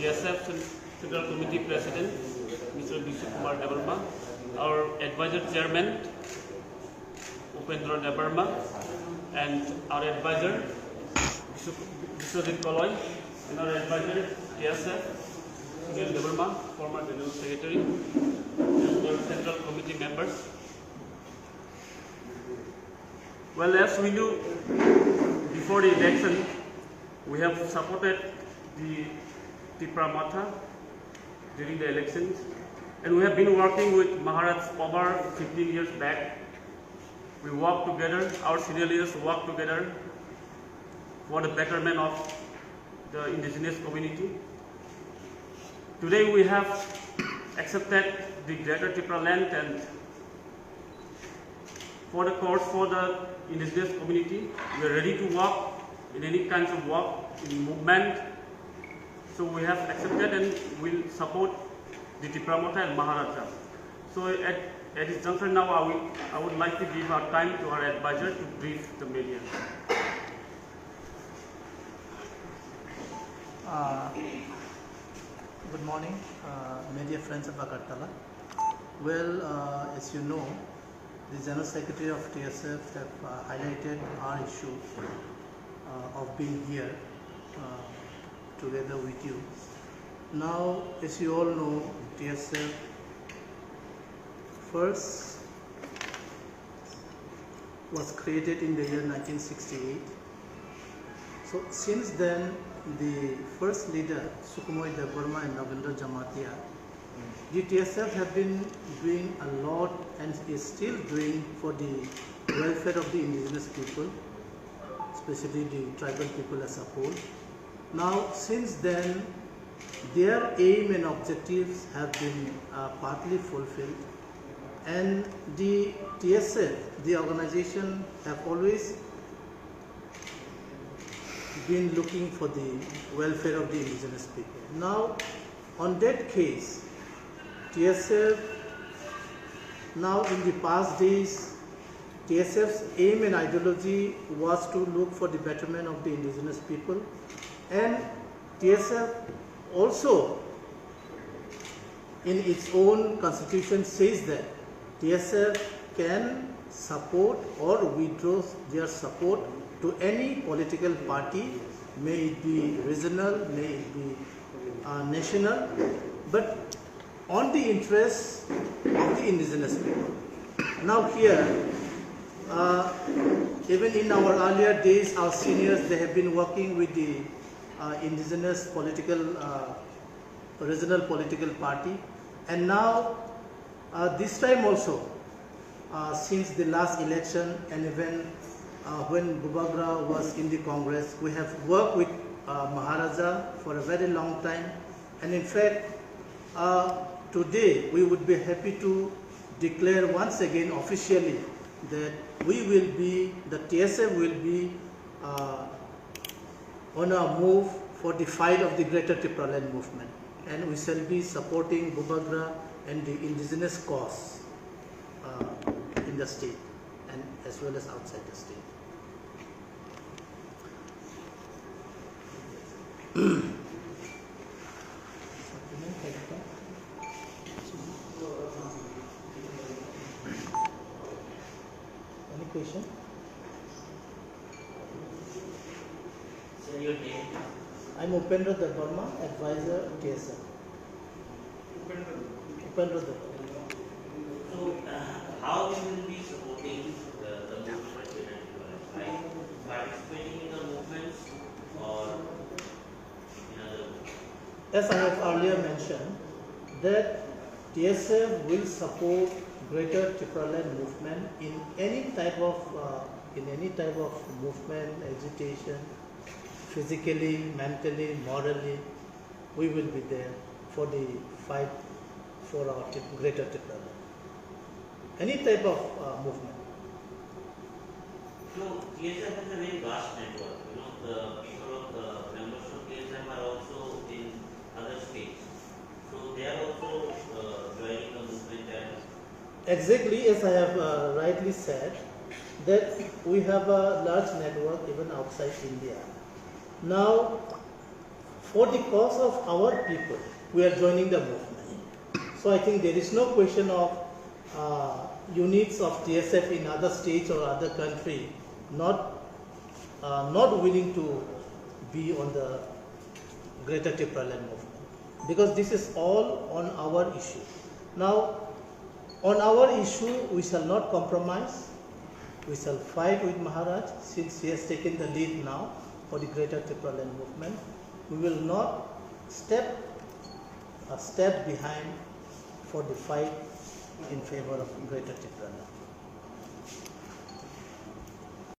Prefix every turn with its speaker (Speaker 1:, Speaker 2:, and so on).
Speaker 1: TSF Central Committee President, Mr. Bishop Kumar Debarma, our Advisor Chairman, Upendra Debarma, and our Advisor, Bishop Koloy, and our Advisor, TSF, Sunil Debarma, former General Secretary, and our Central Committee members. Well, as we knew before the election, we have supported the Tipra Matha during the elections, and we have been working with Maharaj Pawar 15 years back. We worked together, our senior leaders worked together for the betterment of the indigenous community. Today we have accepted the Greater Tipra land and for the cause for the indigenous community. We are ready to work in any kinds of work, in movement. So we have accepted and will support the Tipra Matha and Maharaja. So at this juncture now, I would like to give our time to our advisor to brief the media.
Speaker 2: Good morning, media friends of Agartala. Well, as you know, the General Secretary of TSF have highlighted our issue of being here together with you. Now, as you all know, TSF first was created in the year 1968. So since then, the first leader, Sukhmoy Debarma and Ravindra Jamatia, the TSF have been doing a lot and is still doing for the welfare of the indigenous people, especially the tribal people as a whole. Now, since then, their aim and objectives have been partly fulfilled, and the TSF, the organization, have always been looking for the welfare of the indigenous people. Now, on that case, TSF, now in the past days, TSF's aim and ideology was to look for the betterment of the indigenous people, and TSF also in its own constitution says that TSF can support or withdraw their support to any political party, may it be regional, may it be national, but on the interests of the indigenous people. Now here, even in our earlier days, our seniors, they have been working with the indigenous political, regional political party, and now this time also, since the last election and even when Bubagra was in the Congress, we have worked with Maharaja for a very long time, and in fact, today we would be happy to declare once again officially that we will be, the TSF will be on a move for the fight of the Greater Tipra Land movement, and we shall be supporting Bubagra and the indigenous cause in the state and as well as outside the state. Any question?
Speaker 3: Sir, your name?
Speaker 2: I'm Upendra Debarma, advisor TSF. Upendra Debarma.
Speaker 3: So, how you will be supporting the movement, like participating in the movements or in other?
Speaker 2: As I have earlier mentioned, that TSF will support Greater Tipra Land movement in any type of movement, agitation, physically, mentally, morally. We will be there for the fight for our Greater Tipra Land. Any type of movement.
Speaker 3: So, TSF has a very vast network. You know, the people of the members of TSF are also in other states. So, they are also joining the movement.
Speaker 2: Exactly as I have rightly said, that we have a large network even outside India. Now, for the cause of our people, we are joining the movement. So I think there is no question of units of TSF in other states or other country not willing to be on the Greater Tipraland movement, because this is all on our issue. Now, on our issue, we shall not compromise. We shall fight with Maharaj, since he has taken the lead now for the Greater Tipraland movement. We will not step behind for the fight in favor of Greater Tipraland.